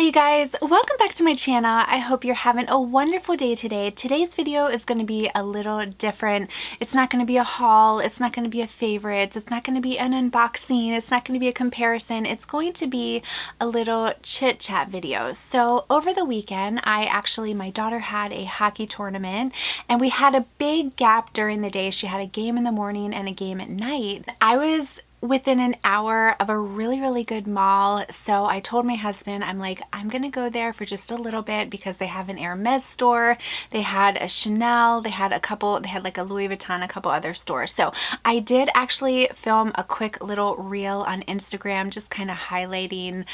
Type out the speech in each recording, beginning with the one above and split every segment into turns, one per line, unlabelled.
you guys, welcome back to my channel. I hope you're having a wonderful day today. Today's video is going to be a little different. It's not going to be a haul, it's not going to be a favorites, it's not going to be an unboxing, it's not going to be a comparison. It's going to be a little chit chat video. So over the weekend, my daughter had a hockey tournament and we had a big gap during the day. She had a game in the morning and a game at night. I was within an hour of a really good mall, so I told my husband, I'm gonna go there for just a little bit because they have an Hermes store, they had a Chanel, they had like a Louis Vuitton, a couple other stores. So I did actually film a quick little reel on Instagram just kind of highlighting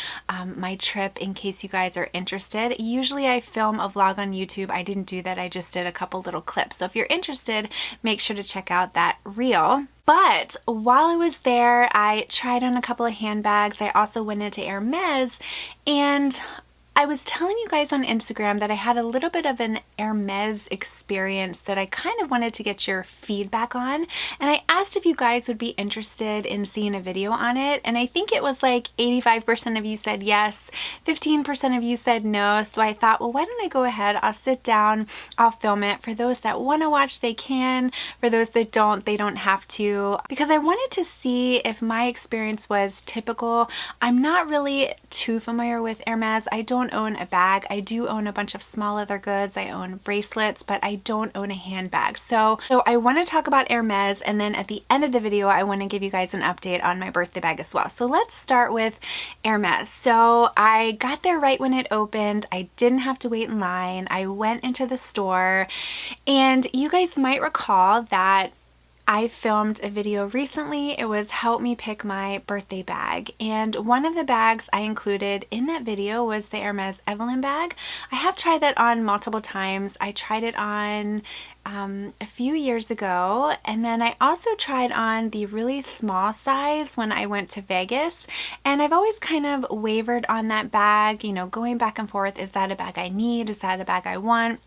my trip in case you guys are interested. Usually I film a vlog on YouTube. I didn't do that, I just did a couple little clips. So if you're interested, make sure to check out that reel. But while I was there, I tried on a couple of handbags. I also went into Hermes, and I was telling you guys on Instagram that I had a little bit of an Hermes experience that I kind of wanted to get your feedback on. And I asked if you guys would be interested in seeing a video on it. And I think it was like 85% of you said yes, 15% of you said no. So I thought, well, why don't I go ahead? I'll sit down, I'll film it. For those that want to watch, they can. For those that don't, they don't have to. Because I wanted to see if my experience was typical. I'm not really too familiar with Hermes. I don't own a bag. I do own a bunch of small leather goods. I own bracelets, but I don't own a handbag. So I want to talk about Hermes, and then at the end of the video, I want to give you guys an update on my birthday bag as well. So let's start with Hermes. So I got there right when it opened. I didn't have to wait in line. I went into the store, and you guys might recall that I filmed a video recently. It was help me pick my birthday bag, and one of the bags I included in that video was the Hermes Evelyn bag. I have tried that on multiple times. I tried it on a few years ago, and then I also tried on the really small size when I went to Vegas, and I've always kind of wavered on that bag, going back and forth. Is that a bag I need? Is that a bag I want?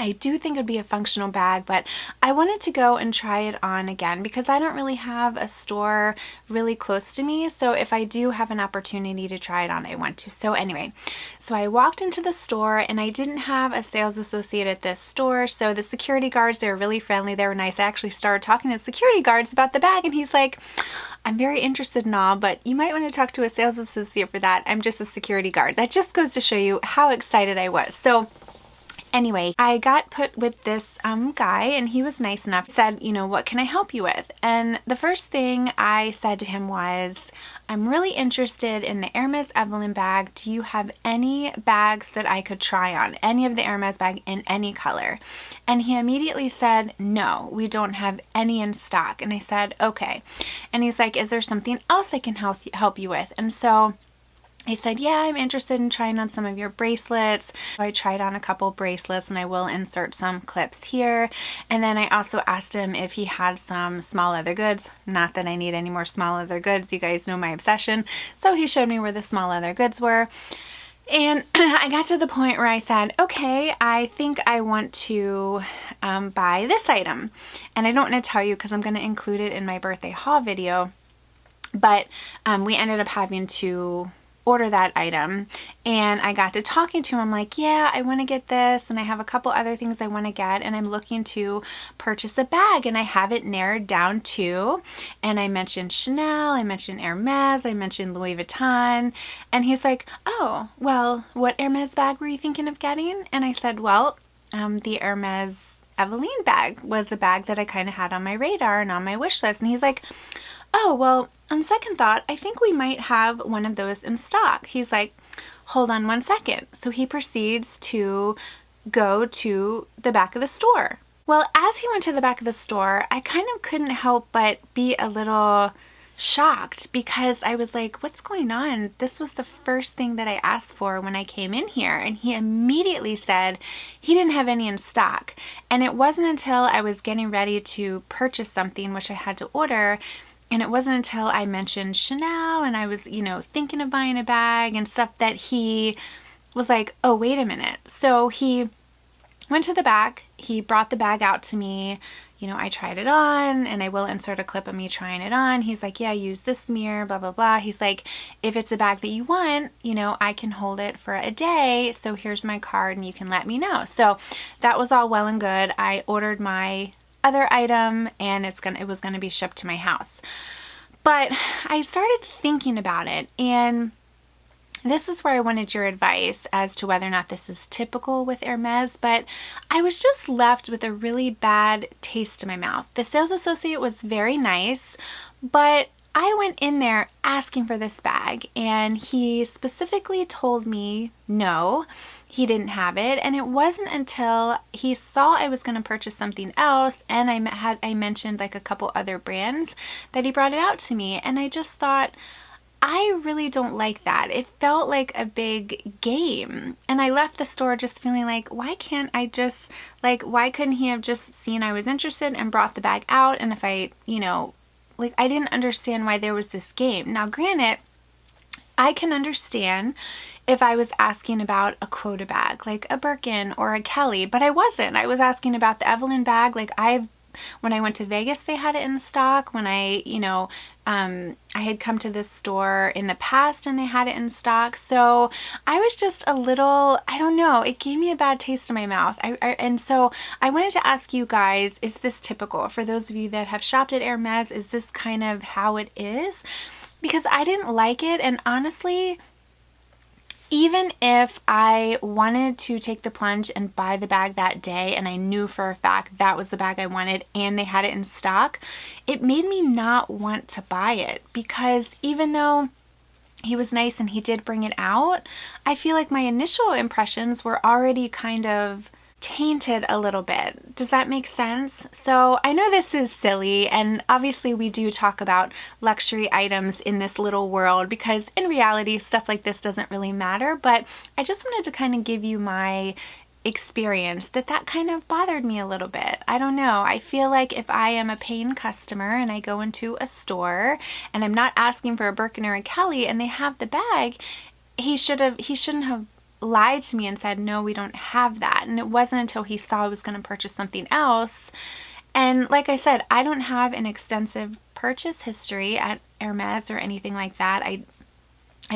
I do think it would be a functional bag, but I wanted to go and try it on again because I don't really have a store really close to me. So if I do have an opportunity to try it on, I want to. So anyway, so I walked into the store, and I didn't have a sales associate at this store. So the security guards, they were really friendly. They were nice. I actually started talking to security guards about the bag, and he's like, I'm very interested in all, but you might want to talk to a sales associate for that. I'm just a security guard. That just goes to show you how excited I was. So anyway, I got put with this guy, and he was nice enough. He said, what can I help you with? And the first thing I said to him was, I'm really interested in the Hermes Evelyn bag. Do you have any bags that I could try on? Any of the Hermes bag in any color? And he immediately said, no, we don't have any in stock. And I said, okay. And he's like, is there something else I can help you with? And so I said, yeah, I'm interested in trying on some of your bracelets. So I tried on a couple bracelets, and I will insert some clips here. And then I also asked him if he had some small leather goods. Not that I need any more small leather goods. You guys know my obsession. So he showed me where the small leather goods were. And I got to the point where I said, okay, I think I want to buy this item. And I don't want to tell you because I'm going to include it in my birthday haul video. But we ended up having to order that item, and I got to talking to him. I'm like, yeah, I want to get this, and I have a couple other things I want to get, and I'm looking to purchase a bag, and I have it narrowed down to, and I mentioned Chanel, I mentioned Hermes, I mentioned Louis Vuitton, and he's like, oh, well, what Hermes bag were you thinking of getting? And I said, well, the Hermes Evelyn bag was the bag that I kind of had on my radar and on my wish list. And he's like, oh, well, on second thought, I think we might have one of those in stock. He's like, hold on one second. So he proceeds to go to the back of the store. Well, as he went to the back of the store, I kind of couldn't help but be a little shocked because I was like, what's going on? This was the first thing that I asked for when I came in here. And he immediately said he didn't have any in stock. And it wasn't until I was getting ready to purchase something, which I had to order, and it wasn't until I mentioned Chanel and I was, thinking of buying a bag and stuff, that he was like, oh, wait a minute. So he went to the back, he brought the bag out to me, you know, I tried it on, and I will insert a clip of me trying it on. He's like, yeah, use this mirror, blah, blah, blah. He's like, if it's a bag that you want, you know, I can hold it for a day. So here's my card and you can let me know. So that was all well and good. I ordered my other item and it was going to be shipped to my house. But I started thinking about it, and this is where I wanted your advice as to whether or not this is typical with Hermes, but I was just left with a really bad taste in my mouth. The sales associate was very nice, but I went in there asking for this bag, and he specifically told me no, he didn't have it. And it wasn't until he saw I was going to purchase something else, and I mentioned like a couple other brands, that he brought it out to me. And I just thought, I really don't like that. It felt like a big game. And I left the store just feeling like, why couldn't he have just seen I was interested and brought the bag out? And if I, you know, like, I didn't understand why there was this game. Now, granted, I can understand if I was asking about a quota bag, like a Birkin or a Kelly, but I wasn't. I was asking about the Evelyn bag. Like, when I went to Vegas, they had it in stock. When I had come to this store in the past and they had it in stock. So I was just a little, I don't know, it gave me a bad taste in my mouth. And so I wanted to ask you guys, is this typical? For those of you that have shopped at Hermes, is this kind of how it is? Because I didn't like it, and honestly, even if I wanted to take the plunge and buy the bag that day, and I knew for a fact that was the bag I wanted and they had it in stock, it made me not want to buy it, because even though he was nice and he did bring it out, I feel like my initial impressions were already kind of tainted a little bit. Does that make sense? So I know this is silly, and obviously we do talk about luxury items in this little world, because in reality stuff like this doesn't really matter, but I just wanted to kind of give you my experience that kind of bothered me a little bit. I don't know. I feel like if I am a paying customer and I go into a store and I'm not asking for a Birkin or a Kelly and they have the bag, he shouldn't have lied to me and said, no, we don't have that. And it wasn't until he saw I was going to purchase something else. And like I said, I don't have an extensive purchase history at Hermes or anything like that. I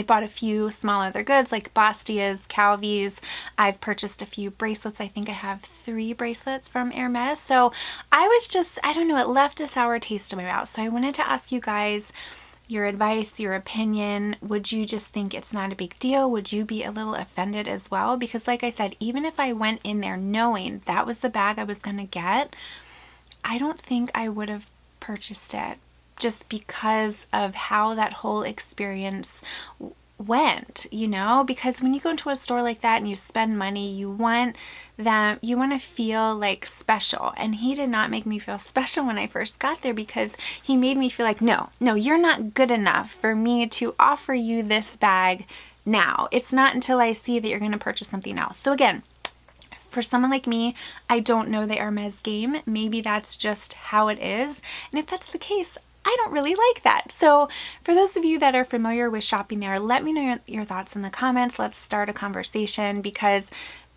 bought a few small other goods like Bastias, Calvi's. I've purchased a few bracelets. I think I have 3 bracelets from Hermes. So I was just, I don't know, it left a sour taste in my mouth. So I wanted to ask you guys your advice, your opinion. Would you just think it's not a big deal? Would you be a little offended as well? Because like I said, even if I went in there knowing that was the bag I was going to get, I don't think I would have purchased it, just because of how that whole experience went, you know? Because when you go into a store like that and you spend money, you want to feel like special. And he did not make me feel special when I first got there, because he made me feel like, no, you're not good enough for me to offer you this bag now. It's not until I see that you're going to purchase something else. So again, for someone like me, I don't know the Hermes game. Maybe that's just how it is. And if that's the case, I don't really like that. So for those of you that are familiar with shopping there, let me know your thoughts in the comments. Let's start a conversation, because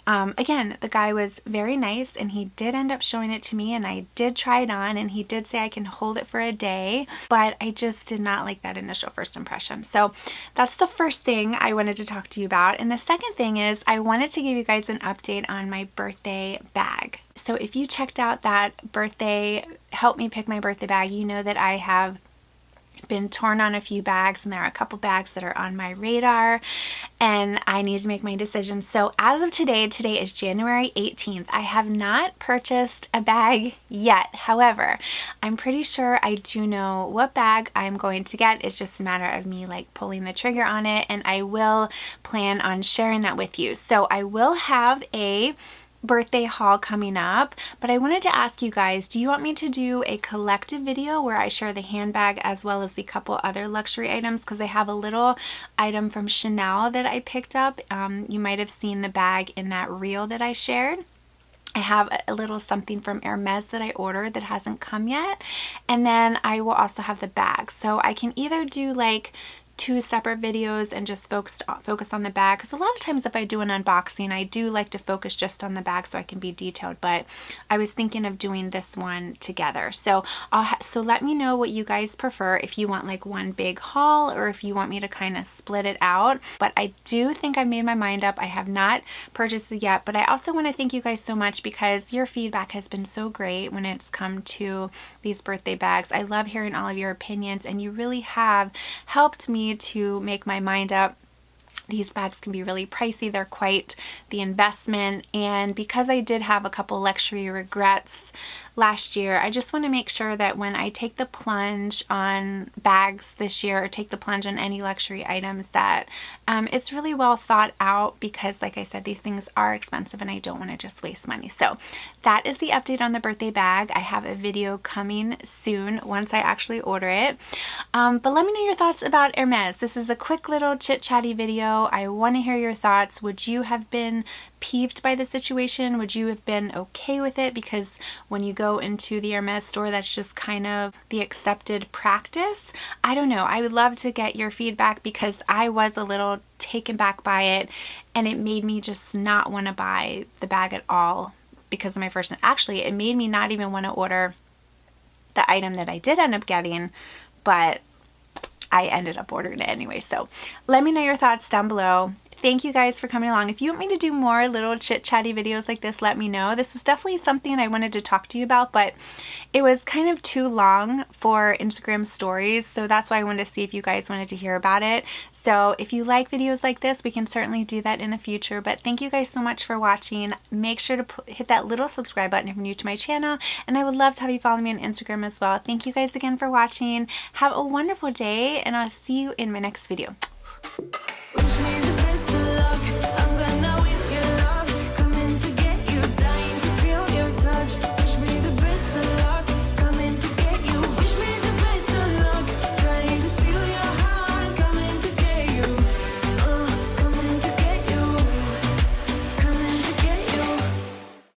again, the guy was very nice and he did end up showing it to me, and I did try it on, and he did say I can hold it for a day, but I just did not like that initial first impression. So that's the first thing I wanted to talk to you about. And the second thing is I wanted to give you guys an update on my birthday bag. So if you checked out that birthday, help me pick my birthday bag, you know that I have been torn on a few bags, and there are a couple bags that are on my radar, and I need to make my decision. So as of today is January 18th. I have not purchased a bag yet. However, I'm pretty sure I do know what bag I'm going to get. It's just a matter of me like pulling the trigger on it, and I will plan on sharing that with you. So I will have a birthday haul coming up, but I wanted to ask you guys, do you want me to do a collective video where I share the handbag as well as the couple other luxury items? Because I have a little item from Chanel that I picked up. You might have seen the bag in that reel that I shared. I have a little something from Hermes that I ordered that hasn't come yet, and then I will also have the bag. So I can either do like two separate videos and just focus on the bag, because a lot of times if I do an unboxing, I do like to focus just on the bag so I can be detailed, but I was thinking of doing this one together. So so let me know what you guys prefer, if you want like one big haul or if you want me to kind of split it out. But I do think I've made my mind up. I have not purchased it yet, but I also want to thank you guys so much because your feedback has been so great when it's come to these birthday bags. I love hearing all of your opinions, and you really have helped me to make my mind up. These bags can be really pricey. They're quite the investment. And because I did have a couple luxury regrets last year, I just want to make sure that when I take the plunge on bags this year, or take the plunge on any luxury items, that it's really well thought out, because like I said, these things are expensive and I don't want to just waste money. So that is the update on the birthday bag. I have a video coming soon once I actually order it. But let me know your thoughts about Hermes. This is a quick little chit-chatty video. I want to hear your thoughts. Would you have been peeved by the situation? Would you have been okay with it? Because when you go into the Hermes store, that's just kind of the accepted practice. I don't know. I would love to get your feedback, because I was a little taken back by it, and it made me just not want to buy the bag at all because of my first. Actually, it made me not even want to order the item that I did end up getting, but I ended up ordering it anyway. So let me know your thoughts down below. Thank you guys for coming along. If you want me to do more little chit-chatty videos like this, let me know. This was definitely something I wanted to talk to you about, but it was kind of too long for Instagram stories, so that's why I wanted to see if you guys wanted to hear about it. So if you like videos like this, we can certainly do that in the future. But thank you guys so much for watching. Make sure to hit that little subscribe button if you're new to my channel, and I would love to have you follow me on Instagram as well. Thank you guys again for watching. Have a wonderful day, and I'll see you in my next video. Wish me the